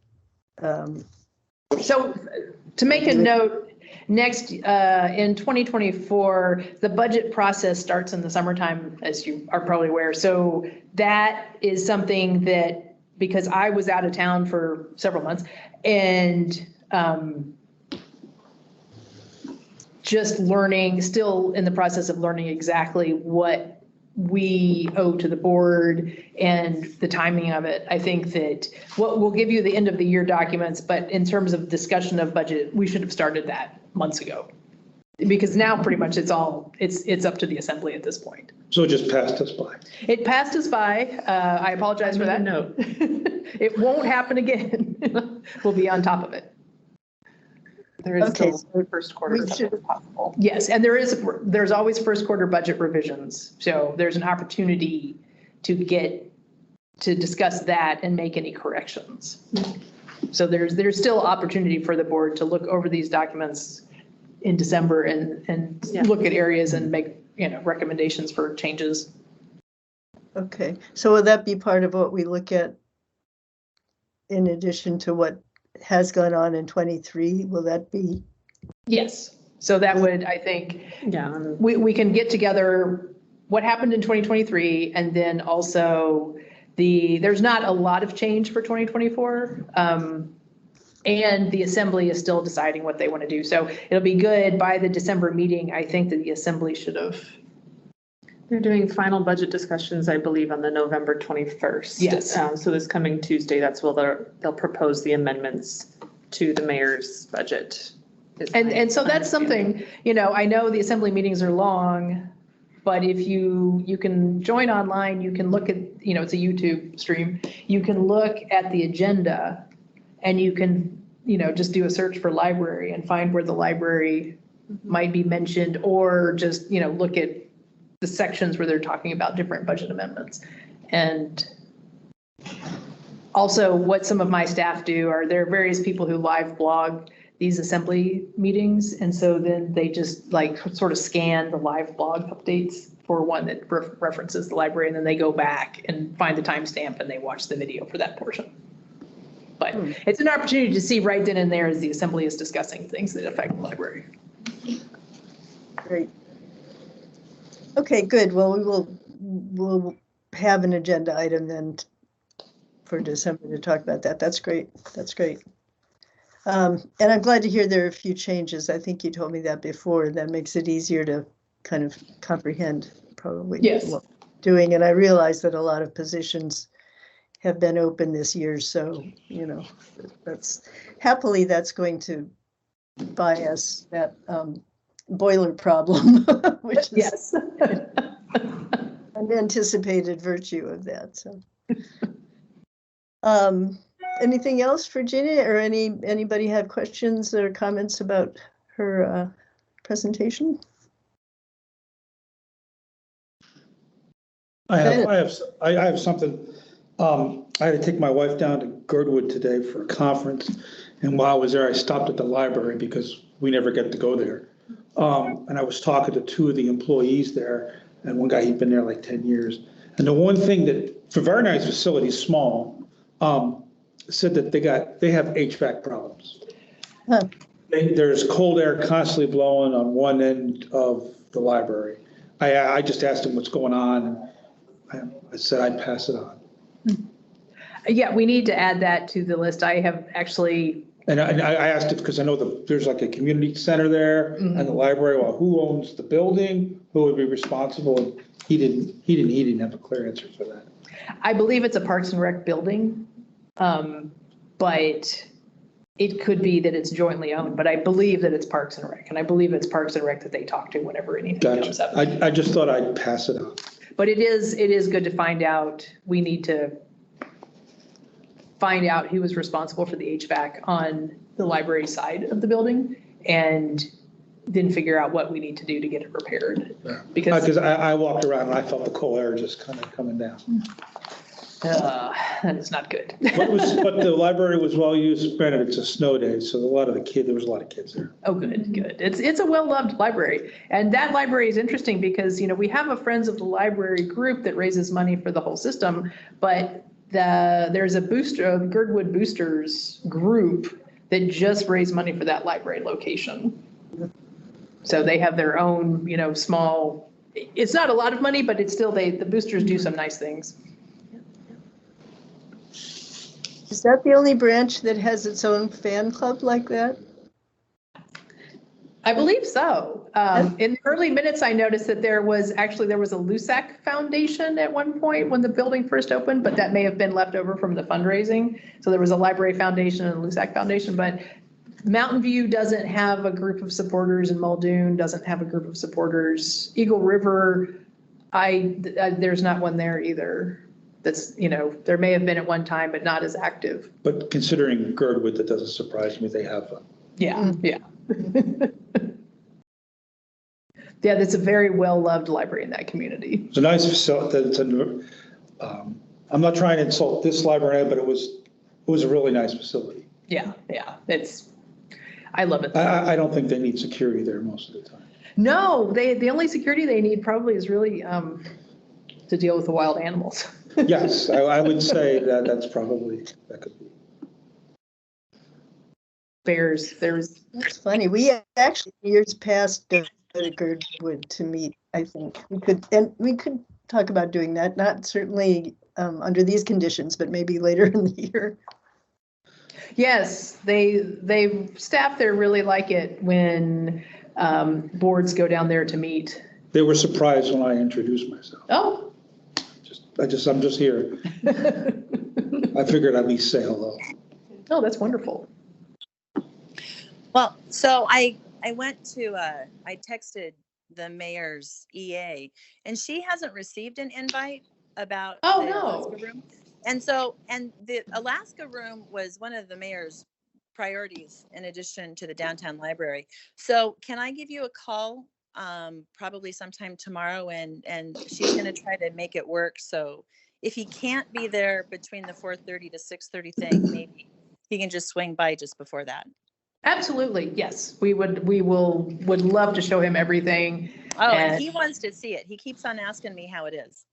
So to make a note, next, in 2024, the budget process starts in the summertime, as you are probably aware. So that is something that, because I was out of town for several months and just learning, still in the process of learning exactly what we owe to the board and the timing of it. I think that what we'll give you the end of the year documents, but in terms of discussion of budget, we should have started that months ago. Because now pretty much it's up to the assembly at this point. So it just passed us by. It passed us by. I apologize for that. Note. It won't happen again. We'll be on top of it. There is Okay, still first quarter we stuff should- is possible. Yes, and there's always first quarter budget revisions. So there's an opportunity to discuss that and make any corrections. So there's still opportunity for the board to look over these documents in December and Yeah. look at areas and make, recommendations for changes. okay, so will that be part of what we look at in addition to what has gone on in 23? Will that be? Yes. So that would, I think, Yeah. we can get together what happened in 2023 and then also there's not a lot of change for 2024. And the assembly is still deciding what they want to do. So it'll be good by the December meeting. I think that the assembly should have. They're doing final budget discussions, I believe, on the November 21st. Yes. So this coming Tuesday, that's where they'll propose the amendments to the mayor's budget. And so that's something, I know the assembly meetings are long, but if you can join online, you can look at, it's a YouTube stream. You can look at the agenda and you can, just do a search for library and find where the library might be mentioned, or just, look at the sections where they're talking about different budget amendments. And also what some of my staff do are there are various people who live blog these assembly meetings. And so then they just sort of scan the live blog updates for one that references the library, and then they go back and find the timestamp and they watch the video for that portion. But it's an opportunity to see right then and there as the assembly is discussing things that affect the library. Great. Okay, good. Well, we'll have an agenda item then for December to talk about that. That's great. That's great. And I'm glad to hear there are a few changes. I think you told me that before. That makes it easier to kind of comprehend probably Yes. what we're doing. And I realize that a lot of positions have been open this year. So, you know, that's going to buy us that boiler problem, which is Yes. an anticipated virtue of that. So, anything else, Virginia, or anybody have questions or comments about her presentation? I have something. I had to take my wife down to Girdwood today for a conference, and while I was there, I stopped at the library because we never get to go there. And I was talking to two of the employees there, and one guy, he'd been there like 10 years. And the one thing that, for very nice facilities, small, said that they have HVAC problems. Huh. There's cold air constantly blowing on one end of the library. I just asked him what's going on, and I said I'd pass it on. Yeah, we need to add that to the list. I have actually, And I asked it because I know there's like a community center there and the library. Well, who owns the building? Who would be responsible? And he didn't have a clear answer for that. I believe it's a Parks and Rec building, but it could be that it's jointly owned, but I believe that it's Parks and Rec, and I believe it's Parks and Rec that they talk to whenever anything comes Gotcha. up. I just thought I'd pass it on. But it is good to find out. We need to find out who was responsible for the HVAC on the library side of the building, and then figure out what we need to do to get it repaired. Because I walked around and I felt the cold air just kind of coming down. That is not good. But the library was well used. Granted, it's a snow day, so there was a lot of kids there. Oh, good. It's a well-loved library. And that library is interesting because, you know, we have a Friends of the Library group that raises money for the whole system, but there's a Girdwood Boosters group that just raised money for that library location. So they have their own, you know, small, it's not a lot of money, but it's still, the boosters do some nice things. Is that the only branch that has its own fan club like that? I believe so. In the early minutes, I noticed that there was a LUSAC Foundation at one point when the building first opened, but that may have been left over from the fundraising. So there was a Library Foundation and a LUSAC Foundation, but Mountain View doesn't have a group of supporters, and Muldoon doesn't have a group of supporters. Eagle River, there's not one there either. That's, you know, there may have been at one time, but not as active. But considering Girdwood, that doesn't surprise me. They have one. Yeah. Yeah, that's a very well-loved library in that community. It's a nice facility. I'm not trying to insult this library, but it was a really nice facility. Yeah, I love it. I don't think they need security there most of the time. No, the only security they need probably is really to deal with the wild animals. Yes, I would say that that could be. Bears, That's funny. We actually, years past, go to Girdwood to meet, I think. We could talk about doing that, not certainly under these conditions, but maybe later in the year. Yes, they staff there really like it when boards go down there to meet. They were surprised when I introduced myself. Oh. I'm just here. I figured I'd at least say hello. Oh, that's wonderful. Well, so I texted the mayor's EA, and she hasn't received an invite about the Alaska room. And the Alaska room was one of the mayor's priorities in addition to the downtown library. So can I give you a call probably sometime tomorrow, and she's going to try to make it work. So if he can't be there between the 4:30 to 6:30 thing, maybe he can just swing by just before that. Absolutely, yes. We would love to show him everything. Oh, and he wants to see it. He keeps on asking me how it is.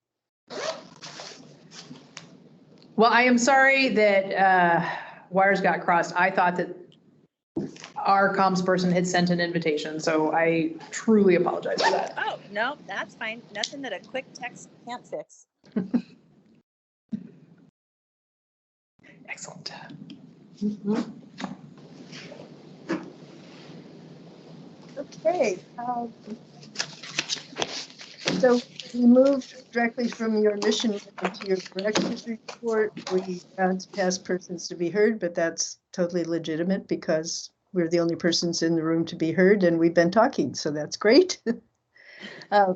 Well, I am sorry that wires got crossed. I thought that our comms person had sent an invitation, so I truly apologize for that. Oh, no, that's fine. Nothing that a quick text can't fix. Excellent. Okay. So we moved directly from your mission into your director's report. We found past persons to be heard, but that's totally legitimate because we're the only persons in the room to be heard and we've been talking, so that's great.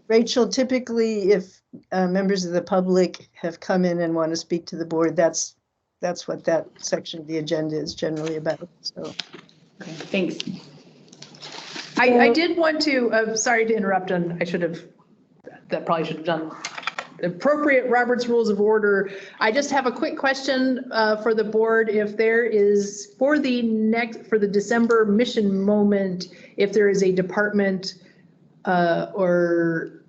Rachel, typically if members of the public have come in and want to speak to the board, that's what that section of the agenda is generally about. So Thanks. I did want to, sorry to interrupt, and that probably should have done appropriate Robert's Rules of Order. I just have a quick question for the board. If there is, for the December mission moment, if there is a department or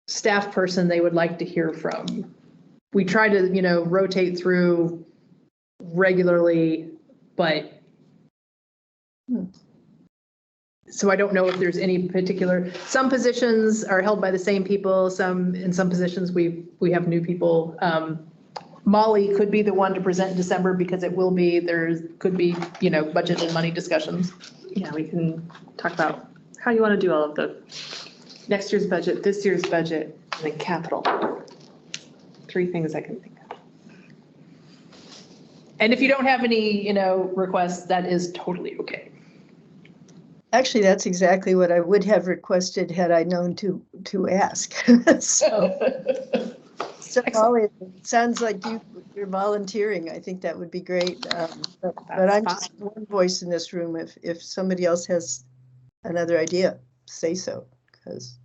staff person they would like to hear from. We try to, rotate through regularly, but so I don't know if there's any particular, some positions are held by the same people, in some positions we have new people. Molly could be the one to present in December because there could be, budget and money discussions. Yeah, we can talk about how you want to do all of the next year's budget, this year's budget, and then capital. 3 things I can think of. And if you don't have any, requests, that is totally okay. actually, that's exactly what I would have requested had I known to ask. So Molly, it sounds like you're volunteering. I think that would be great. But I'm just one voice in this room. If somebody else has another idea, say so. Because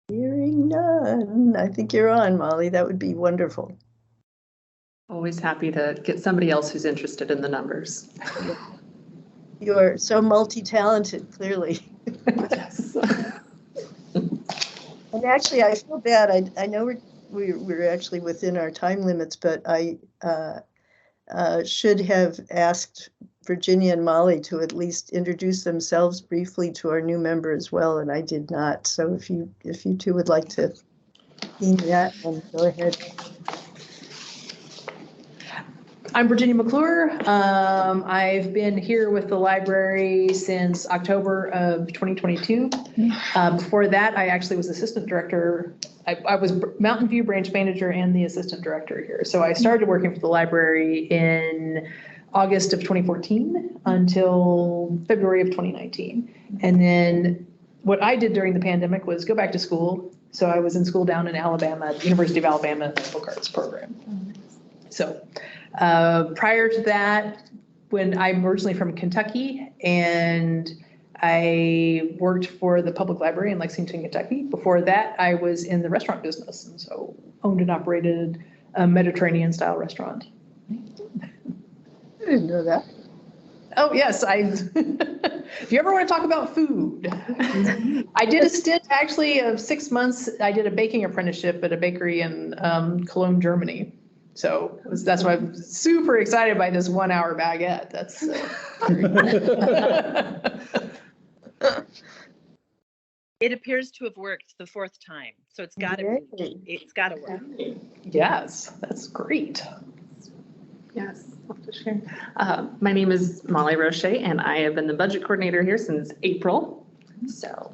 hearing none, I think you're on, Molly. That would be wonderful. Always happy to get somebody else who's interested in the numbers. You're so multi-talented, clearly. Yes. And actually, I feel bad. I know we're actually within our time limits, but I should have asked Virginia and Molly to at least introduce themselves briefly to our new member as well, and I did not. So if you two would like to do that, then go ahead. I'm Virginia McClure. I've been here with the library since October of 2022. Before that, I actually was assistant director. I was Mountain View branch manager and the assistant director here. So I started working for the library in August of 2014 until February of 2019. And then what I did during the pandemic was go back to school. So I was in school down in Alabama, at the University of Alabama Book Arts program. So prior to that, when I'm originally from Kentucky and I worked for the public library in Lexington, Kentucky. Before that, I was in the restaurant business, and so owned and operated a Mediterranean style restaurant. I didn't know that. Oh yes, if you ever want to talk about food, I did a stint actually of 6 months. I did a baking apprenticeship at a bakery in Cologne, Germany. So that's why I'm super excited by this 1 hour baguette. That's It appears to have worked the 4th time, so it's got to work. Yes, that's great. Yes, I'll have to share. My name is Molly Roche, and I have been the budget coordinator here since April. So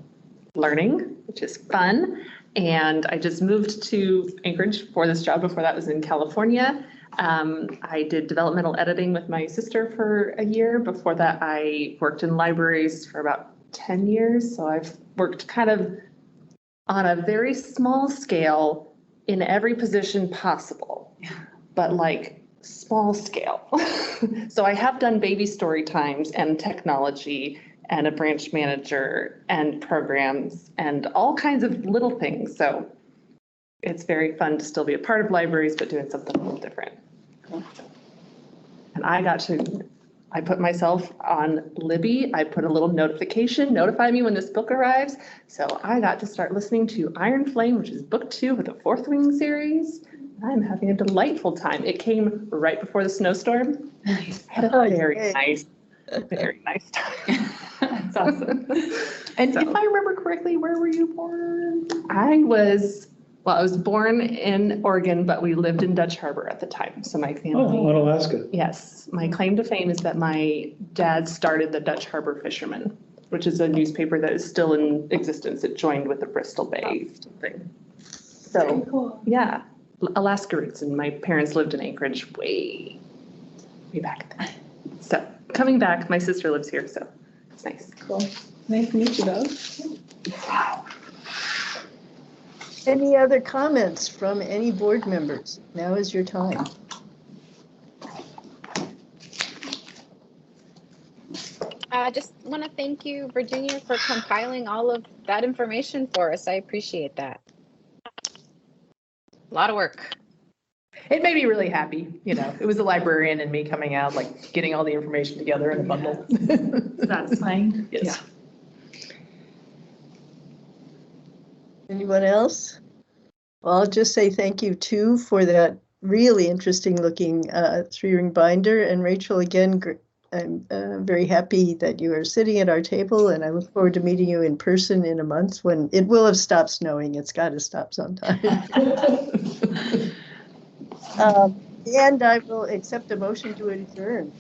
learning, which is fun. And I just moved to Anchorage for this job. Before that was in California. I did developmental editing with my sister for a year. Before that, I worked in libraries for about 10 years. So I've worked kind of on a very small scale in every position possible, but like small scale. So I have done baby story times and technology and a branch manager and programs and all kinds of little things. So it's very fun to still be a part of libraries, but doing something a little different. And I put myself on Libby. I put a little notification, notify me when this book arrives. So I got to start listening to Iron Flame, which is book 2 of the 4th Wing series. I'm having a delightful time. It came right before the snowstorm. Nice. I had a very nice time. That's awesome. And if I remember correctly, where were you born? I was Well, I was born in Oregon, but we lived in Dutch Harbor at the time. So my Oh, family, in Alaska. yes, my claim to fame is that my dad started the Dutch Harbor Fisherman, which is a newspaper that is still in existence. It joined with the Bristol Bay thing. So, yeah, Alaska roots, and my parents lived in Anchorage way back then. So coming back, my sister lives here, so it's nice. Cool. Nice to meet you both. Any other comments from any board members? Now is your time. I just want to thank you, Virginia, for compiling all of that information for us. I appreciate that. A lot of work. It made me really happy, you know, it was the librarian and me coming out, like getting all the information together in a bundle. Satisfying. Yes. Anyone else? Well, I'll just say thank you too for that really interesting looking 3-ring binder. And Rachel, again, I'm very happy that you are sitting at our table, and I look forward to meeting you in person in a month when it will have stopped snowing. It's got to stop sometime. And I will accept a motion to adjourn.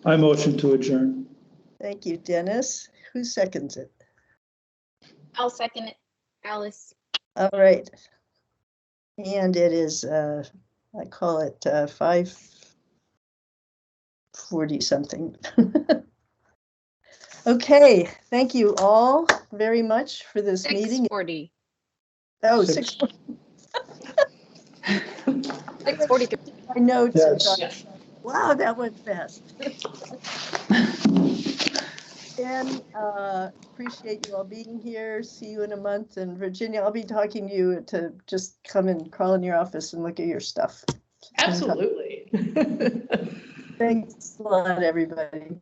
I motion to adjourn. Thank you, Dennis. Who seconds it? I'll second it, Alice. All right. And it is, I call it 5:40 something. Okay, thank you all very much for this meeting. 6:40. Oh, Six. 6:43. My notes. Yes. Wow, that went fast. And appreciate you all being here. See you in a month. And Virginia, I'll be talking to you to just come and crawl in your office and look at your stuff. Absolutely. Thanks a lot, everybody.